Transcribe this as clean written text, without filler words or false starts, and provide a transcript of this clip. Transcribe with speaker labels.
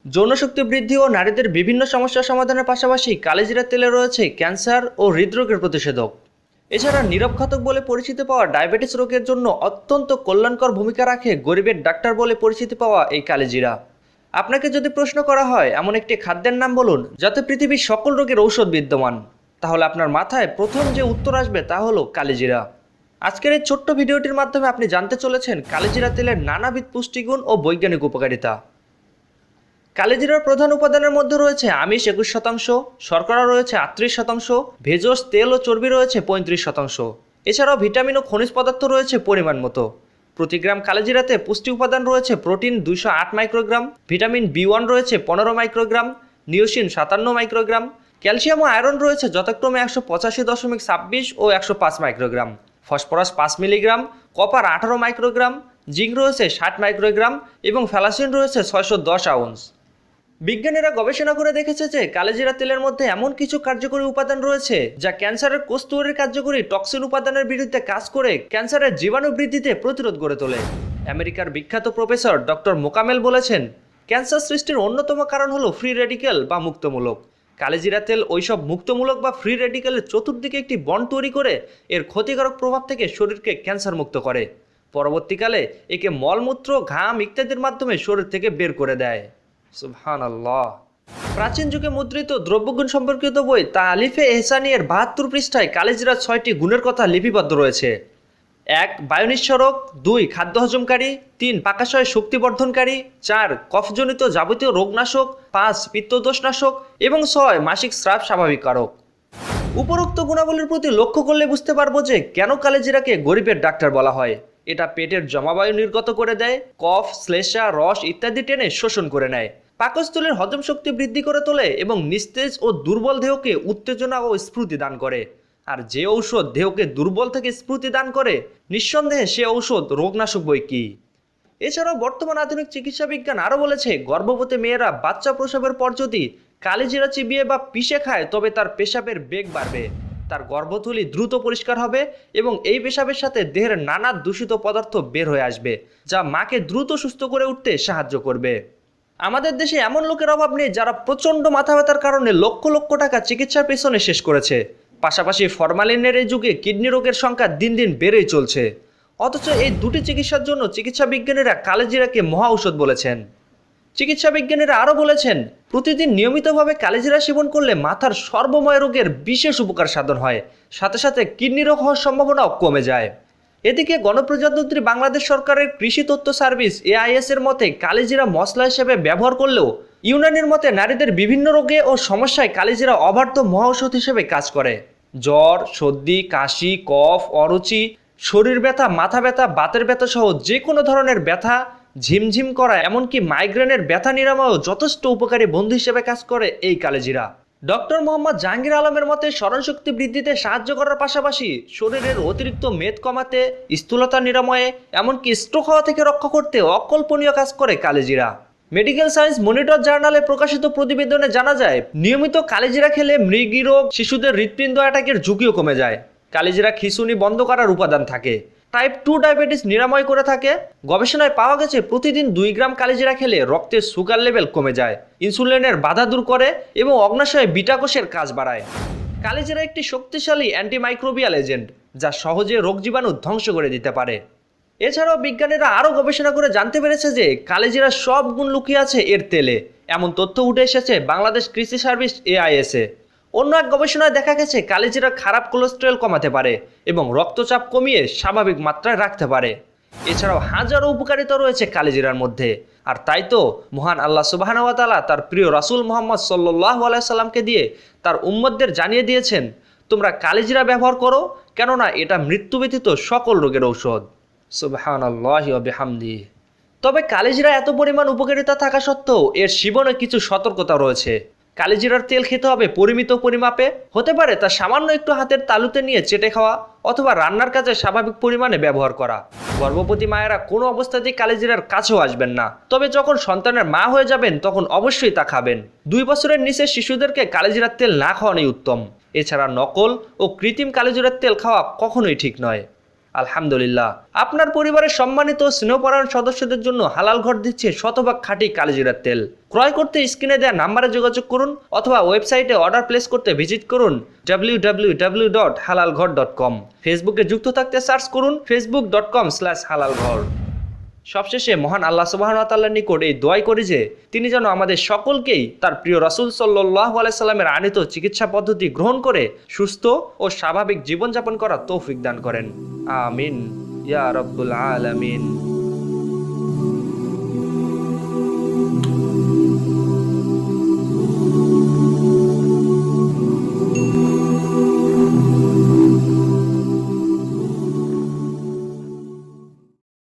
Speaker 1: যৌনশক্তি বৃদ্ধি ও নারীদের বিভিন্ন সমস্যা সমাধানের পাশাপাশি কালিজিরা তেলে রয়েছে ক্যান্সার ও হৃদরোগের প্রতিষেধক। এছাড়া নীরব ঘাতক বলে পরিচিতি পাওয়া ডায়াবেটিস রোগের জন্য অত্যন্ত কল্যাণকর ভূমিকা রাখে গরিবের ডাক্তার বলে পরিচিতি পাওয়া এই কালিজিরা। আপনাকে যদি প্রশ্ন করা হয় এমন একটি খাদ্যের নাম বলুন যাতে পৃথিবীর সকল রোগের ঔষধ বিদ্যমান, তাহলে আপনার মাথায় প্রথম যে উত্তর আসবে তা হলো কালিজিরা। আজকের এই ছোট্ট ভিডিওটির মাধ্যমে আপনি জানতে চলেছেন কালিজিরা তেলের নানাবিধ পুষ্টিগুণ ও বৈজ্ঞানিক উপকারিতা। কালিজিরার প্রধান উপাদানের মধ্যে রয়েছে আমিষ 21%, শর্করা রয়েছে 38%, ভেষজ তেল ও চর্বি রয়েছে 35%। এছাড়াও ভিটামিন ও খনিজ পদার্থ রয়েছে পরিমাণ মতো। প্রতি গ্রাম কালিজিরাতে পুষ্টি উপাদান রয়েছে প্রোটিন 208 মাইক্রোগ্রাম, ভিটামিন B1 রয়েছে 15 মাইক্রোগ্রাম, নিওসিন 57 মাইক্রোগ্রাম, ক্যালসিয়াম ও আয়রন রয়েছে যথাক্রমে 185.26 ও 105 microgram, phosphorus 5 milligram, copper 18 microgram, zinc রয়েছে 60 মাইক্রোগ্রাম এবং ফ্যালাসিন রয়েছে 610 আউন্স। বিজ্ঞানীরা গবেষণা করে দেখেছে যে কালিজিরা তেলের মধ্যে এমন কিছু কার্যকরী উপাদান রয়েছে যা ক্যান্সারের কোষ তৈরির কার্যকরী টক্সিন উপাদানের বিরুদ্ধে কাজ করে ক্যান্সারের জীবাণু বৃদ্ধিতে প্রতিরোধ গড়ে তোলে। আমেরিকার বিখ্যাত প্রফেসর ডক্টর মোকামেল বলেছেন, ক্যান্সার সৃষ্টির অন্যতম কারণ হলো ফ্রি রেডিক্যাল বা মুক্তমূলক। কালিজিরা তেল ওইসব মুক্তমূলক বা ফ্রি রেডিক্যালের চতুর্দিকে একটি বন্ড তৈরি করে এর ক্ষতিকারক প্রভাব থেকে শরীরকে ক্যান্সার মুক্ত করে। পরবর্তীকালে একে মলমূত্র, ঘাম ইত্যাদির মাধ্যমে শরীর থেকে বের করে দেয়। সুবহানাল্লাহ। প্রাচীন যুগে মুদ্রিত দ্রব্যগুণ সম্পর্কিত বই তালিফে এহসানিয়ের 72 পৃষ্ঠায় কালিজিরার 6টি গুণের কথা লিপিবদ্ধ রয়েছে। 1. বায়ু নিঃসরক, 2. খাদ্য হজমকারী, 3. পাকাশয় শক্তিবর্ধনকারী, 4. কফজনিত যাবতীয় রোগনাশক, 5. পিত্তদোষনাশক এবং 6. মাসিক স্রাব স্বাভাবিককারক। উপরোক্ত গুণাবলীর প্রতি লক্ষ্য করলে বুঝতে পারবো যে কেন কালিজিরাকে গরিবের ডাক্তার বলা হয়। এটা পেটের জমাবায়ু নির্গত করে দেয়, কফ, শ্লেষ্মা, রস ইত্যাদি টেনে শোষণ করে নেয়, পাকস্থলীর হজম শক্তি বৃদ্ধি করে তোলে এবং নিস্তেজ ও দুর্বল দেহকে উত্তেজনা ও স্ফূর্তি দান করে। আর যে ঔষধ দেহকে দুর্বল থেকে স্ফূর্তি দান করে, নিঃসন্দেহে সে ঔষধ রোগনাশক বই কি। এছাড়াও বর্তমান আধুনিক চিকিৎসা বিজ্ঞান আরও বলেছে, গর্ভবতী মেয়েরা বাচ্চা প্রসবের পর যদি কালিজিরা চিবিয়ে বা পিষে খায় তবে তার পেশাবের বেগ বাড়বে, তার গর্ভথলি দ্রুত পরিষ্কার হবে এবং এই পেশাবের সাথে দেহের নানা দূষিত পদার্থ বের হয়ে আসবে, যা মাকে দ্রুত সুস্থ করে উঠতে সাহায্য করবে। আমাদের দেশে এমন লোকের অভাব নেই যারা প্রচণ্ড মাথা ব্যথার কারণে লক্ষ লক্ষ টাকা চিকিৎসার পেছনে শেষ করেছে। পাশাপাশি ফরমালিনের এই যুগে কিডনি রোগের সংখ্যা দিন দিন বেড়েই চলছে। অথচ এই দুটি চিকিৎসার জন্য চিকিৎসা বিজ্ঞানীরা কালিজিরাকে মহা ঔষধ বলেছেন। চিকিৎসা বিজ্ঞানীরা আরও বলেছেন, প্রতিদিন নিয়মিতভাবে কালিজিরা সেবন করলে মাথার সর্বময় রোগের বিশেষ উপকার সাধন হয়, সাথে সাথে কিডনি রোগ হওয়ার সম্ভাবনাও কমে যায়। এদিকে গণপ্রজাতন্ত্রী বাংলাদেশ সরকারের কৃষি তথ্য সার্ভিস AIS এর মতে কালিজিরা মশলা হিসেবে ব্যবহার করলেও ইউনানির মতে নারীদের বিভিন্ন রোগে ও সমস্যায় কালিজিরা অবার্ত মহাঔষধ হিসেবে কাজ করে। জ্বর, সর্দি, কাশি, কফ, অরুচি, শরীর ব্যথা, মাথা ব্যথা, বাতের ব্যথা সহ যে কোনো ধরনের ব্যথা, ঝিমঝিম করা, এমনকি মাইগ্রেনের ব্যথা নিরাময়ও যথেষ্ট উপকারী বন্ধু হিসেবে কাজ করে এই কালিজিরা। ডক্টর মোহাম্মদ জাহাঙ্গীর আলমের মতে স্মরণশক্তি বৃদ্ধিতে সাহায্য করার পাশাপাশি শরীরের অতিরিক্ত মেদ কমাতে, স্থূলতা নিরাময়ে, এমনকি স্ট্রোক হওয়া থেকে রক্ষা করতে অকল্পনীয় কাজ করে কালিজিরা। মেডিকেল সায়েন্স মনিটর জার্নালে প্রকাশিত প্রতিবেদনে জানা যায়, নিয়মিত কালিজিরা খেলে মৃগী রোগ, শিশুদের হৃৎপিণ্ড অ্যাটাকের ঝুঁকিও কমে যায়। কালিজিরা খিঁচুনি বন্ধ করার উপাদান থাকে, টাইপ 2 ডায়াবেটিস নিরাময় করে থাকে। গবেষণায় পাওয়া গেছে প্রতিদিন 2 গ্রাম কালিজিরা খেলে রক্তের সুগার লেভেল কমে যায়, ইনসুলিনের বাধা দূর করে এবং অগ্নাশয়ে বিটা কোষের কাজ বাড়ায়। কালিজিরা একটি শক্তিশালী অ্যান্টিমাইক্রোবিয়াল এজেন্ট যা সহজে রোগ জীবাণু ধ্বংস করে দিতে পারে। এছাড়াও বিজ্ঞানীরা আরও গবেষণা করে জানতে পেরেছে যে কালিজিরার সব গুণ লুকিয়ে আছে এর তেলে, এমন তথ্য উঠে এসেছে বাংলাদেশ কৃষি সার্ভিস AIS এ। অন্য এক গবেষণায় দেখা গেছে কালিজিরা খারাপ কোলেস্টেরল কমাতে পারে এবং রক্তচাপ কমিয়ে স্বাভাবিক মাত্রায় রাখতে পারে। এছাড়াও হাজারো উপকারিতা রয়েছে কালিজিরার মধ্যে। আর তাই তো মহান আল্লাহ সুবহানাহু ওয়া তাআলা তার প্রিয় রাসূল মুহাম্মদ সাল্লাল্লাহু আলাইহি সাল্লামকে দিয়ে তার উম্মতদের জানিয়ে দিয়েছেন, তোমরা কালিজিরা ব্যবহার করো, কেননা এটা মৃত্যু ব্যতীত সকল রোগের ঔষধ। সুবহানাল্লাহি ওয়া বিহামদিহি। তবে কালিজিরা এত পরিমাণ উপকারিতা থাকা সত্ত্বেও এর সেবনে কিছু সতর্কতা রয়েছে। কালিজিরার তেল খেতে হবে পরিমিত পরিমাপে, হতে পারে তা সামান্য একটু হাতের তালুতে নিয়ে চেটে খাওয়া অথবা রান্নার কাজে স্বাভাবিক পরিমাণে ব্যবহার করা। গর্ভবতী মায়েরা কোনো অবস্থাতেই কালিজিরার কাছেও আসবেন না, তবে যখন সন্তানের মা হয়ে যাবেন তখন অবশ্যই তা খাবেন। 2 বছরের নিচে শিশুদেরকে কালিজিরার তেল না খাওয়ানোই উত্তম। এছাড়া নকল ও কৃত্রিম কালিজিরার তেল খাওয়া কখনোই ঠিক নয়। আলহামদুলিল্লাহ, আপনার পরিবারের সম্মানিত ও স্নেহপরায়ণ সদস্যদের জন্য হালাল ঘর দিচ্ছে শতভাগ খাঁটি কালিজিরার তেল। ক্রয় করতে স্ক্রিনে দেওয়া নাম্বারে যোগাযোগ করুন অথবা ওয়েবসাইটে অর্ডার প্লেস করতে ভিজিট করুন www.halalghor.com। ফেসবুকে যুক্ত থাকতে সার্চ করুন facebook.com/halalghor। সবশেষে মহান আল্লাহ সুবহানাহু ওয়া তাআলার নিকট এই দোয়াই করি যে তিনি যেন আমাদের সকলকেই তার প্রিয় রাসূল সাল্লাল্লাহু আলাইহি সাল্লামের আনিত চিকিৎসা পদ্ধতি গ্রহণ করে সুস্থ ও স্বাভাবিক জীবনযাপন করার তৌফিক দান করেন। আমিন ইয়া রাব্বুল আলামিন।